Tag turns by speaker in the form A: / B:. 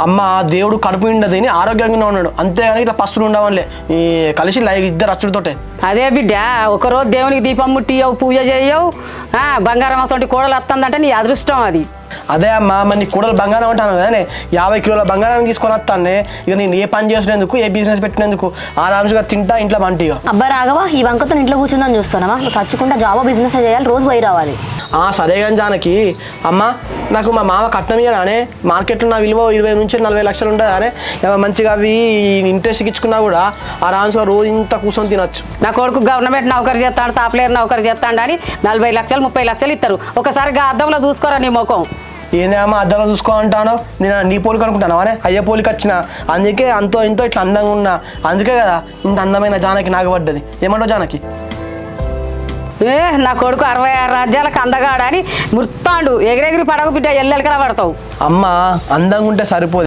A: అమ్మ దేవుడు కడుపు నిండా తిని ఆరోగ్యంగా ఉన్నాడు, అంతేగాని ఇట్లా పస్తులు ఉండవాలే ఈ కలిసి ఇద్దరు అచ్చుడితోటే.
B: అదే బిడ్డ, ఒకరోజు దేవునికి దీపం ముట్టియవు, పూజ చేయవు, బంగారం అసలు కోడలు వస్తుందంటే నీ అదృష్టం అది.
A: అదే అమ్మ, మరి నీ కూడలు బంగారం అంటాను కదా, 50 కిలోల బంగారం తీసుకొని వస్తానే. ఇక నేను ఏ పని చేసినందుకు, ఏ బిజినెస్ పెట్టినందుకు, ఆరామ్స్గా తింటా ఇంట్లో మంటిగా.
C: అబ్బా రాఘవా, ఈ వంకతో ఇంట్లో కూర్చుందని చూస్తున్నావా? నువ్వు చచ్చుకుంటా జాబ్ బిజినెస్ చేయాలి, రోజు పోయి రావాలి.
A: సరే కానీ జానకి, అమ్మ నాకు మా మామ కట్నం ఇయ్యనే, మార్కెట్లో నా విలువ 20 నుంచి 40 లక్షలు ఉంటుంది అనే, మంచిగా అవి ఇంట్రెస్ట్కి ఇచ్చుకున్నా కూడా ఆరామ్స్గా రోజు ఇంత కూర్చొని తినొచ్చు.
B: నా కొడుకు గవర్నమెంట్ నౌకరు చేస్తాడు, సాఫ్ట్వేర్ నౌకరు చేస్తాడు అని 40 లక్షలు 30 లక్షలు ఇస్తారు. ఒకసారిగా అద్దంలో చూసుకోరా నీ ముఖం.
A: ఏందేమో అద్దంలో చూసుకో అంటాను, నేను నీ పోలిక అనుకుంటాను అనే, అయ్యే పోలిక వచ్చిన, అందుకే అంతో ఇంతో ఇట్లా అందంగా ఉన్నా, అందుకే కదా ఇంత అందమైన జానకి నాకు పడ్డది. ఏమంటావు జానకి?
B: నా కొడుకు 66 రాజ్యాలకు అందగాడని ముర్తాండు, ఎగిరెగిరి పడకు బిడ్డ, ఎల్లెలకలా పడతావు.
A: అమ్మ అందంగా ఉంటే సరిపోదు.